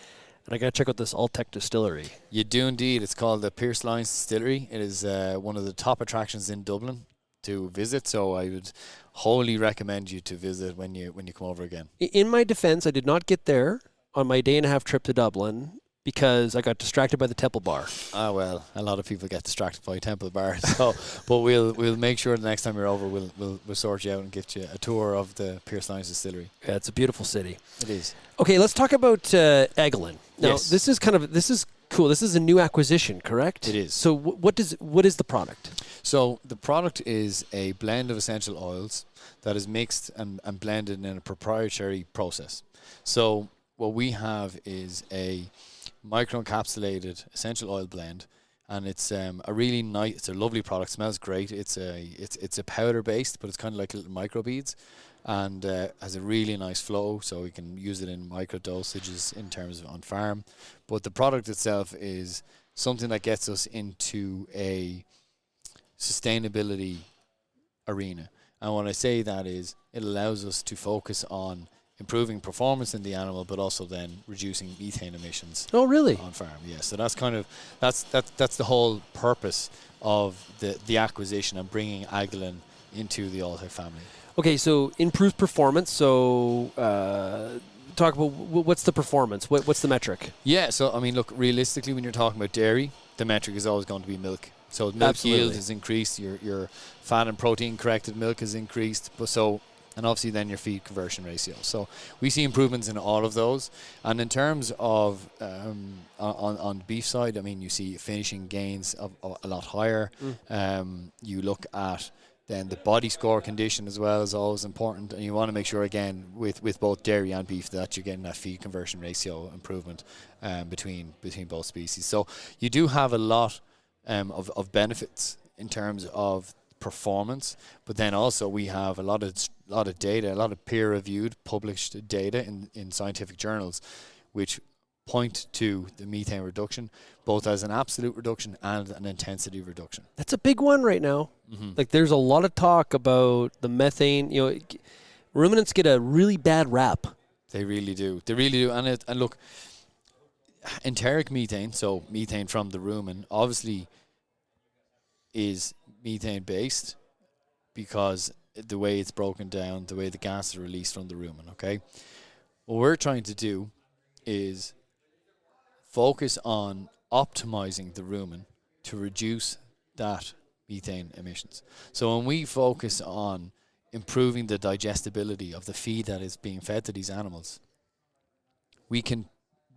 And I got to check out this Alltech distillery. You do indeed. It's called the Lyons Distillery. It is one of the top attractions in Dublin to visit, so I would wholly recommend you to visit when you come over again. In my defense, I did not get there on my day and a half trip to Dublin because I got distracted by the Temple Bar. Ah, well, a lot of people get distracted by Temple Bar, so but we'll make sure the next time you're over, we'll sort you out and give you a tour of the Lyons Distillery. Yeah, it's a beautiful city. It is. Okay, let's talk about Agolin. Now, Yes. this is cool. This is a new acquisition, correct? It is. So what is the product? So the product is a blend of essential oils that is mixed and blended in a proprietary process. So what we have is a microencapsulated essential oil blend, and it's a really nice, it's a lovely product. Smells great. It's a powder based, but it's kind of like little micro beads, and has a really nice flow. So we can use it in micro dosages in terms of on farm. But the product itself is something that gets us into a sustainability arena. And when I say that is, it allows us to focus on improving performance in the animal, but also then reducing methane emissions. Oh, really? On farm, yeah. So that's kind of that's the whole purpose of the acquisition and bringing Agolin into the Alltech family. Okay, so improved performance. So talk about what's the performance? What's the metric? Yeah. So I mean, look, realistically, when you're talking about dairy, the metric is always going to be milk. So milk yield has increased. Your fat and protein corrected milk has increased. And obviously then your feed conversion ratio. So we see improvements in all of those. And in terms of on the beef side, I mean, you see finishing gains of a lot higher. You look at then the body score condition as well is always important. And you want to make sure, again, with both dairy and beef, that you're getting that feed conversion ratio improvement between both species. So you do have a lot of benefits in terms of performance, but then also we have a lot of data, a lot of peer-reviewed, published data in scientific journals, which point to the methane reduction, both as an absolute reduction and an intensity reduction. That's a big one right now. Mm-hmm. Like, there's a lot of talk about the methane. You know, ruminants get a really bad rap. They really do. They really do. And look, enteric methane, so methane from the rumen, obviously is methane based because the way it's broken down, the way the gas is released from the rumen, okay? What we're trying to do is focus on optimizing the rumen to reduce that methane emissions. So when we focus on improving the digestibility of the feed that is being fed to these animals, we can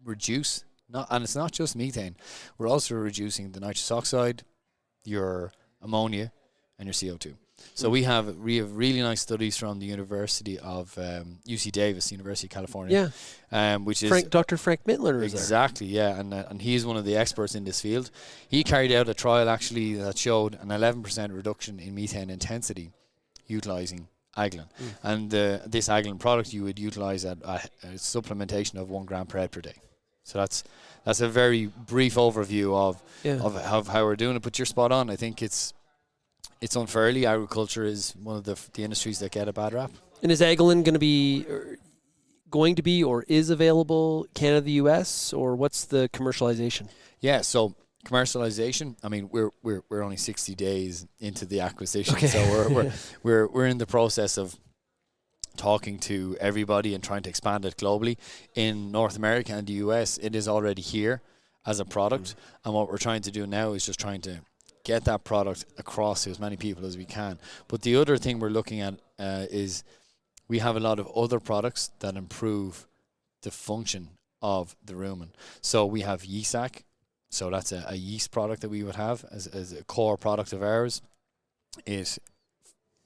reduce, and it's not just methane, we're also reducing the nitrous oxide, your ammonia, and your CO2. So we have really nice studies from the University of UC Davis, University of California. Yeah. Which is Dr. Frank Mittler is exactly, yeah, and he's one of the experts in this field. He carried out a trial actually that showed an 11% reduction in methane intensity utilizing Agolin. And this Agolin product you would utilize at a supplementation of 1 gram per head per day. So that's a very brief overview of how we're doing it. But you're spot on. I think it's unfairly, agriculture is one of the industries that get a bad rap. And is Agolin going to be or is available Canada, the US, or what's the commercialization? Yeah, so commercialization, I mean, we're only 60 days into the acquisition, okay. So we're in the process of talking to everybody and trying to expand it globally. In North America and the US, it is already here as a product, and what we're trying to do now is just trying to get that product across to as many people as we can. But the other thing we're looking at is we have a lot of other products that improve the function of the rumen. So we have YESAC, So that's a yeast product that we would have as a core product of ours. It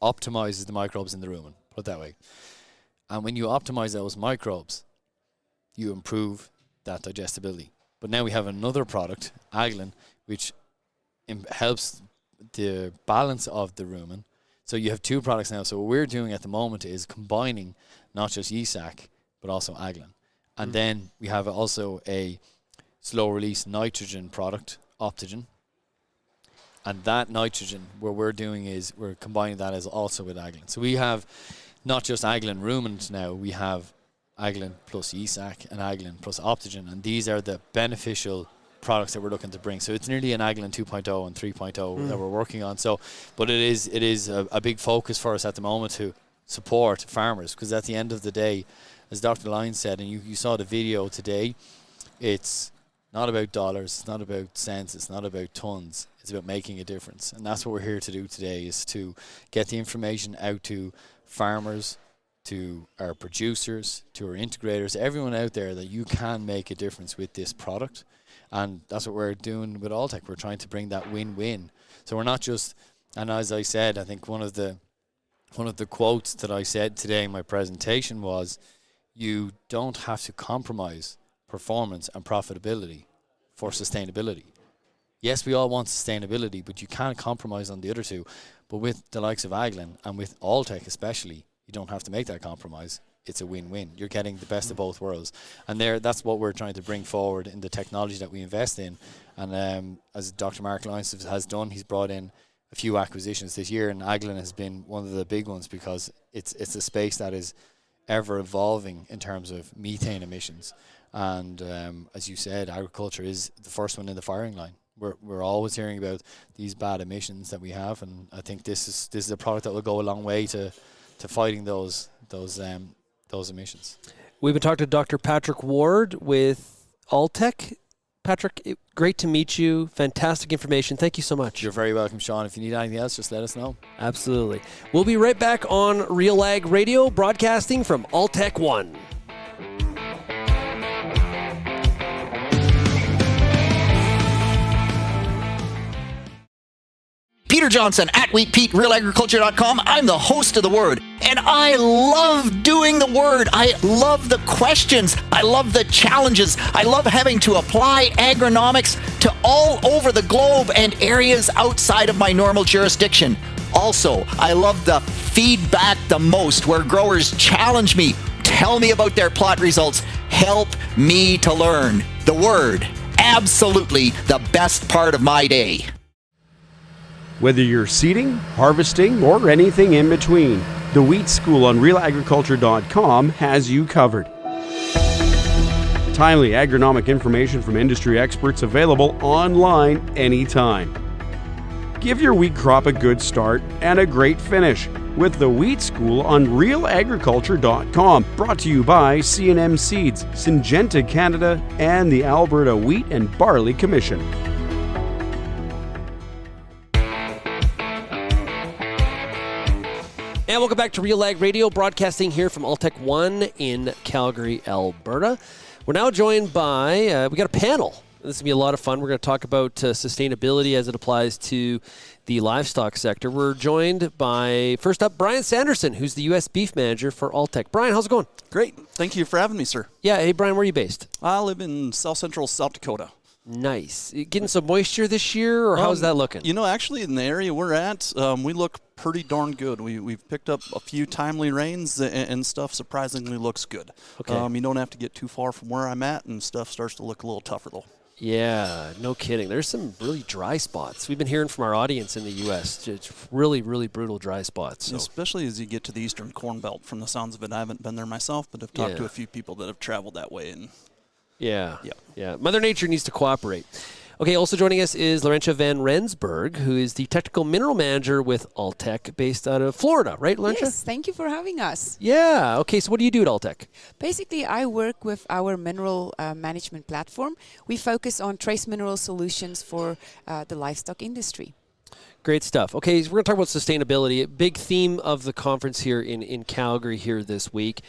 optimizes the microbes in the rumen, put it that way. And when you optimize those microbes, you improve that digestibility. But now we have another product, Agolin, which helps the balance of the rumen. So you have two products now. So what we're doing at the moment is combining not just YSAC, but also Agolin. And then we have also a slow-release nitrogen product, Optogen. And that nitrogen, what we're doing is we're combining that as also with Agolin. So we have not just Agolin rumen now, we have Agolin plus YSAC and Agolin plus Optogen. And these are the beneficial products that we're looking to bring. So it's nearly an Agolin 2.0 and 3.0 that we're working on. So, but it is a big focus for us at the moment to support farmers, because at the end of the day, as Dr. Lyons said, and you saw the video today, it's not about dollars, it's not about cents, it's not about tons, it's about making a difference. And that's what we're here to do today, is to get the information out to farmers, to our producers, to our integrators, everyone out there, that you can make a difference with this product. And that's what we're doing with Alltech. We're trying to bring that win-win. So we're not just, and as I said, I think one of the quotes that I said today in my presentation was, you don't have to compromise performance and profitability for sustainability. Yes, we all want sustainability, but you can't compromise on the other two. But with the likes of Agolin and with Alltech especially, you don't have to make that compromise. It's a win-win. You're getting the best of both worlds. And that's what we're trying to bring forward in the technology that we invest in. And as Dr. Mark Lyons has done, he's brought in a few acquisitions this year, and Agolin has been one of the big ones, because it's a space that is ever evolving in terms of methane emissions. And as you said, agriculture is the first one in the firing line. We're always hearing about these bad emissions that we have, and I think this is a product that will go a long way to fighting those emissions. We've been talking to Dr. Patrick Ward with Alltech. Patrick, great to meet you. Fantastic information. Thank you so much. You're very welcome, Shaun. If you need anything else, just let us know. Absolutely. We'll be right back on RealAg Radio, broadcasting from Alltech ONE. Peter Johnson at WheatPete, RealAgriculture.com. I'm the host of The Word, and I love doing The Word. I love the questions. I love the challenges. I love having to apply agronomics to all over the globe and areas outside of my normal jurisdiction. Also, I love the feedback the most, where growers challenge me, tell me about their plot results, help me to learn. The Word, absolutely the best part of my day. Whether you're seeding, harvesting, or anything in between, the Wheat School on RealAgriculture.com has you covered. Timely agronomic information from industry experts available online anytime. Give your wheat crop a good start and a great finish with the Wheat School on RealAgriculture.com. Brought to you by C&M Seeds, Syngenta Canada, and the Alberta Wheat and Barley Commission. And welcome back to RealAg Radio, broadcasting here from Alltech ONE in Calgary, Alberta. We're now joined by, we got a panel. This is going to be a lot of fun. We're going to talk about sustainability as it applies to the livestock sector. We're joined by, first up, Bryan Sanderson, who's the U.S. Beef Manager for Alltech. Bryan, how's it going? Great. Thank you for having me, sir. Yeah. Hey, Bryan, where are you based? I live in south-central South Dakota. Nice. Getting some moisture this year, or how's that looking? You know, actually, in the area we're at, we look pretty darn good. We've picked up a few timely rains, and stuff surprisingly looks good. Okay. You don't have to get too far from where I'm at, and stuff starts to look a little tougher, though. Yeah, no kidding. There's some really dry spots. We've been hearing from our audience in the U.S. It's really, really brutal dry spots. So. Especially as you get to the eastern Corn Belt. From the sounds of it, I haven't been there myself, but I've talked to a few people that have traveled that way. And Yeah. Mother Nature needs to cooperate. Okay, also joining us is Laurentia van Rensburg, who is the Technical Mineral Manager with Alltech, based out of Florida, right, Laurentia? Yes, thank you for having us. Yeah, okay, so what do you do at Alltech? Basically, I work with our mineral management platform. We focus on trace mineral solutions for the livestock industry. Great stuff. Okay, so we're going to talk about sustainability, a big theme of the conference here in Calgary here this week.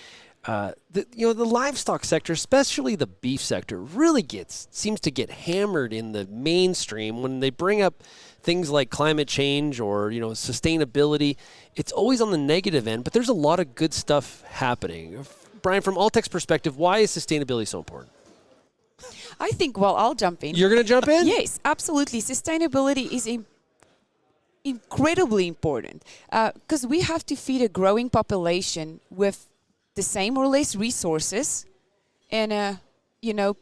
the livestock sector, especially the beef sector, really seems to get hammered in the mainstream when they bring up things like climate change or sustainability. It's always on the negative end, but there's a lot of good stuff happening. Bryan, from Alltech's perspective, why is sustainability so important? I think, well, I'll jump in. You're going to jump in? Yes, absolutely. Sustainability is incredibly important because we have to feed a growing population with the same or less resources, and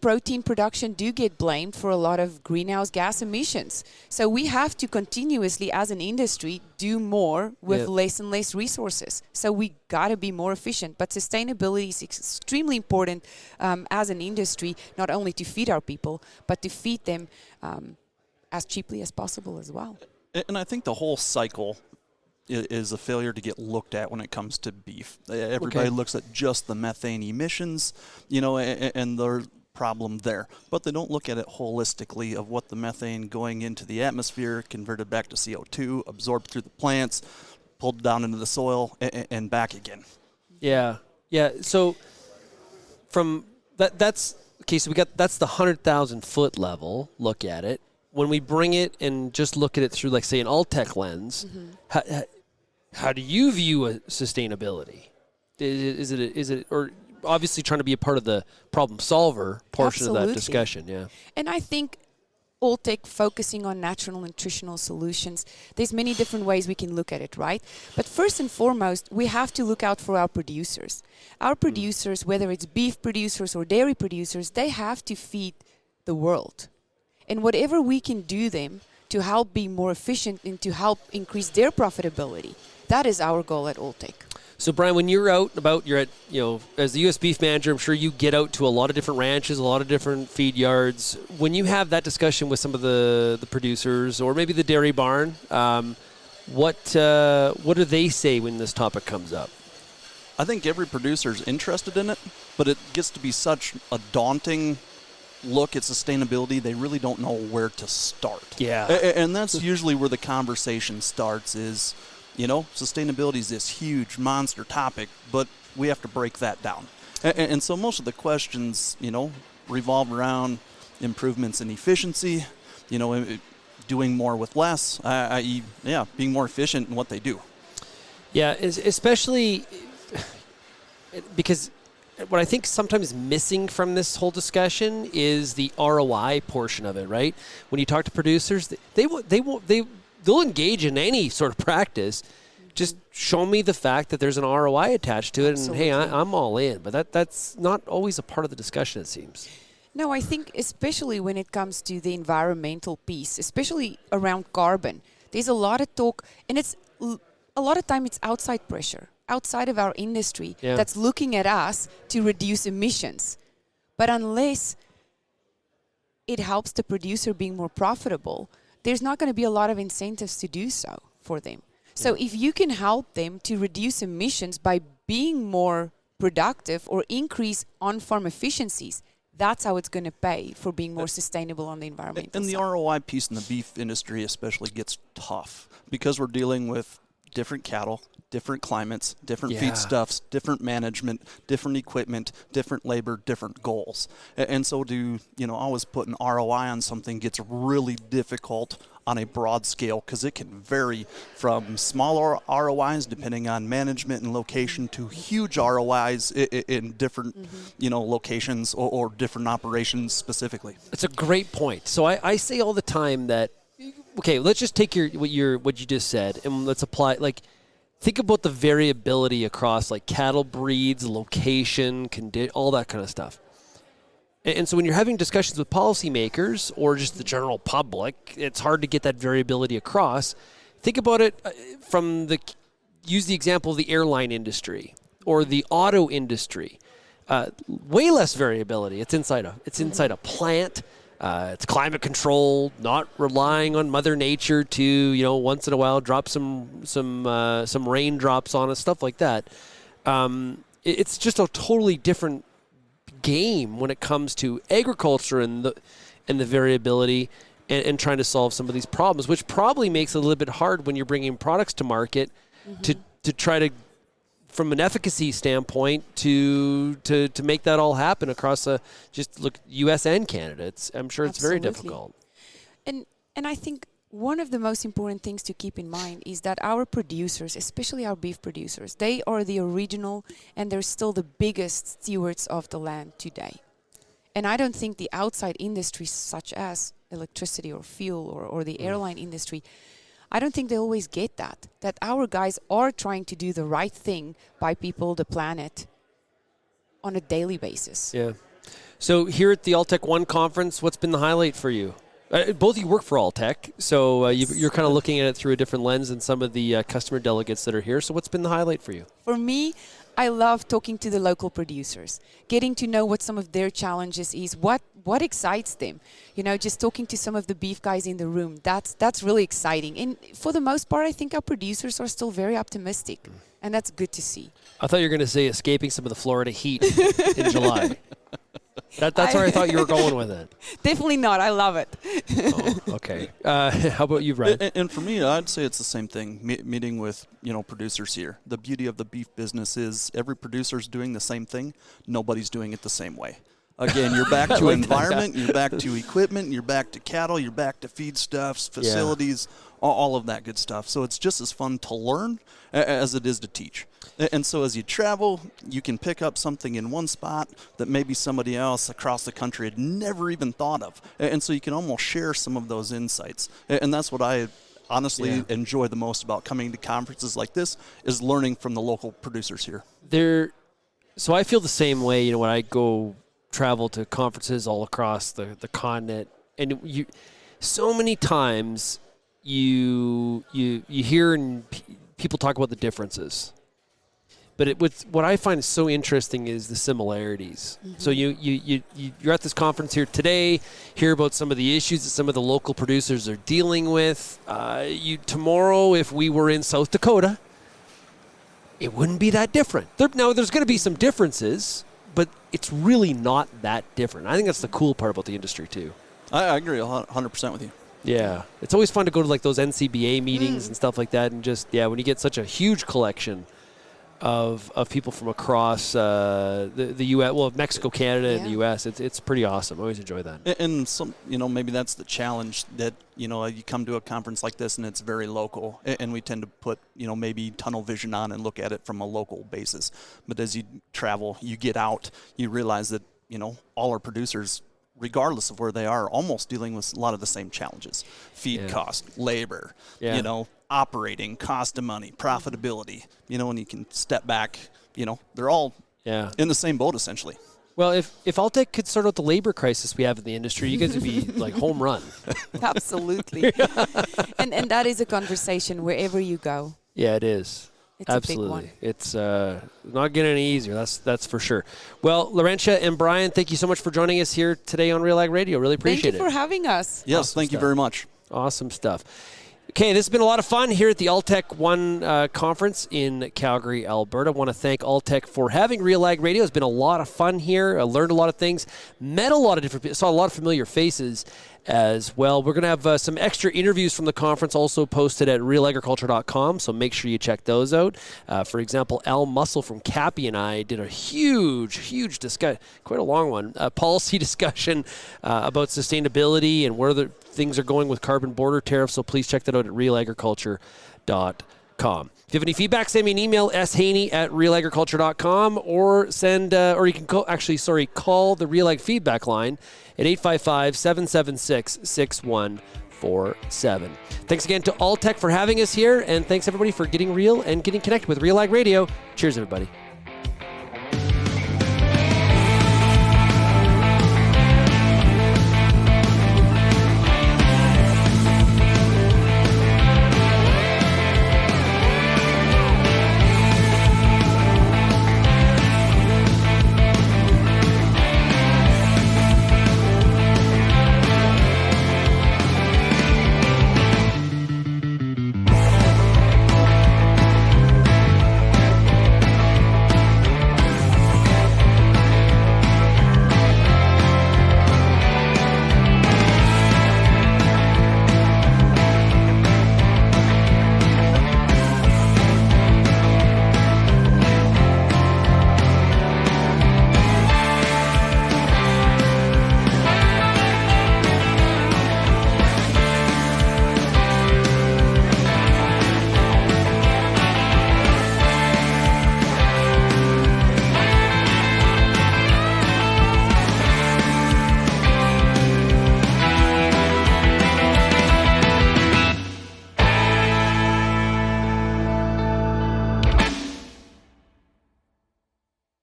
protein production do get blamed for a lot of greenhouse gas emissions. So we have to continuously, as an industry, do more with less and less resources. So we got to be more efficient. But sustainability is extremely important as an industry, not only to feed our people, but to feed them as cheaply as possible as well. And I think the whole cycle is a failure to get looked at when it comes to beef. Everybody looks at just the methane emissions, and the problem there. But they don't look at it holistically of what the methane going into the atmosphere, converted back to CO2, absorbed through the plants, pulled down into the soil, and back again. Yeah. So from that's okay. So that's the 100,000 foot level. Look at it. When we bring it and just look at it through, like, say, an Alltech lens, how do you view sustainability? Is it or obviously trying to be a part of the problem solver portion of that discussion? Yeah. And I think Alltech focusing on natural nutritional solutions, there's many different ways we can look at it, right? But first and foremost, we have to look out for our producers. Our producers, whether it's beef producers or dairy producers, they have to feed the world. And whatever we can do them to help be more efficient and to help increase their profitability, that is our goal at Alltech. So, Bryan, when you're out and about, you're at, as the U.S. beef manager, I'm sure you get out to a lot of different ranches, a lot of different feed yards. When you have that discussion with some of the producers or maybe the dairy barn, what do they say when this topic comes up? I think every producer is interested in it, but it gets to be such a daunting look at sustainability, they really don't know where to start. Yeah. And that's usually where the conversation starts is, sustainability is this huge monster topic, but we have to break that down. And so most of the questions, revolve around improvements in efficiency, doing more with less, i.e., being more efficient in what they do. Yeah, especially because what I think sometimes missing from this whole discussion is the ROI portion of it, right? When you talk to producers, they'll engage in any sort of practice. Just show me the fact that there's an ROI attached to it, Absolutely. And hey, I'm all in. But that's not always a part of the discussion, it seems. No, I think especially when it comes to the environmental piece, especially around carbon, there's a lot of talk, and a lot of time it's outside pressure. Outside of our industry that's looking at us to reduce emissions. But unless it helps the producer being more profitable, there's not going to be a lot of incentives to do so for them. So if you can help them to reduce emissions by being more productive or increase on-farm efficiencies, that's how it's going to pay for being more sustainable on the environmental side. And the ROI piece in the beef industry especially gets tough because we're dealing with different cattle, different climates, different feedstuffs, different management, different equipment, different labor, different goals. And so always put an ROI on something gets really difficult on a broad scale because it can vary from small ROIs depending on management and location to huge ROIs in different locations or different operations specifically. It's a great point. So I say all the time that, okay, let's just take what you just said and let's apply, think about the variability across cattle breeds, location, all that kind of stuff. And so when you're having discussions with policymakers or just the general public, it's hard to get that variability across. Think about it use the example of the airline industry or the auto industry. Way less variability. It's inside a plant. It's climate controlled, not relying on Mother Nature to, once in a while drop some raindrops on us, stuff like that. It's just a totally different game when it comes to agriculture and the variability and trying to solve some of these problems, which probably makes it a little bit hard when you're bringing products to market to try to from an efficacy standpoint to make that all happen across just look U.S. and Canada. I'm sure it's very difficult. And I think one of the most important things to keep in mind is that our producers, especially our beef producers, they are the original and they're still the biggest stewards of the land today. And I don't think the outside industries such as electricity or fuel or the airline industry, I don't think they always get that our guys are trying to do the right thing by people, the planet, on a daily basis. Yeah. So here at the Alltech ONE conference, what's been the highlight for you? Both of you work for Alltech, so you're kind of looking at it through a different lens than some of the customer delegates that are here. So what's been the highlight for you? For me, I love talking to the local producers, getting to know what some of their challenges is, what excites them. Just talking to some of the beef guys in the room, that's really exciting. And for the most part, I think our producers are still very optimistic, and that's good to see. I thought you were going to say escaping some of the Florida heat in July. That's where I thought you were going with it. Definitely not. I love it. Oh, okay. How about you, Bryan? And for me, I'd say it's the same thing, meeting with producers here. The beauty of the beef business is every producer's doing the same thing. Nobody's doing it the same way. Again, you're back to environment, you're back to equipment, you're back to cattle, you're back to feedstuffs, facilities, all of that good stuff. So it's just as fun to learn as it is to teach. And so as you travel, you can pick up something in one spot that maybe somebody else across the country had never even thought of. And so you can almost share some of those insights. And that's what I honestly enjoy the most about coming to conferences like this, is learning from the local producers here. So I feel the same way, when I go travel to conferences all across the continent, and so many times you hear and people talk about the differences. But what I find is so interesting is the similarities. Mm-hmm. So you're at this conference here today, hear about some of the issues that some of the local producers are dealing with. Tomorrow, if we were in South Dakota, it wouldn't be that different. Now, there's going to be some differences, but it's really not that different. I think that's the cool part about the industry, too. I agree 100% with you. Yeah. It's always fun to go to like those NCBA meetings and stuff like that, and just, when you get such a huge collection of people from across the U.S., Mexico, Canada, and the U.S. It's pretty awesome. I always enjoy that. And some, maybe that's the challenge that, you come to a conference like this and it's very local, and we tend to put, maybe tunnel vision on and look at it from a local basis. But as you travel, you get out, you realize that, all our producers, regardless of where they are, almost dealing with a lot of the same challenges. Feed cost, labor, operating, cost of money, profitability, and you can step back, they're all in the same boat essentially. Well, if Alltech could sort out the labor crisis we have in the industry, you guys would be like home run. Absolutely. and that is a conversation wherever you go. Yeah, it is. It's absolutely a big one. It's not getting any easier. That's for sure. Well, Laurentia and Bryan, thank you so much for joining us here today on RealAg Radio. Really appreciate it. Thank you for having us. Yes, awesome thank you very much. Awesome stuff. Okay, this has been a lot of fun here at the Alltech ONE conference in Calgary, Alberta. I want to thank Alltech for having RealAg Radio. It's been a lot of fun here. I learned a lot of things, met a lot of different people, saw a lot of familiar faces as well. We're going to have some extra interviews from the conference also posted at RealAgriculture.com, so make sure you check those out. For example, Al Muscle from Cappy and I did a huge discussion, quite a long one, policy discussion about sustainability and where the things are going with carbon border tariffs, so please check that out at RealAgriculture.com. If you have any feedback, send me an email, shaney@realagriculture.com, or or you can call the RealAg feedback line at 855-776-6147. Thanks again to Alltech for having us here, and thanks everybody for getting real and getting connected with RealAg Radio. Cheers, everybody.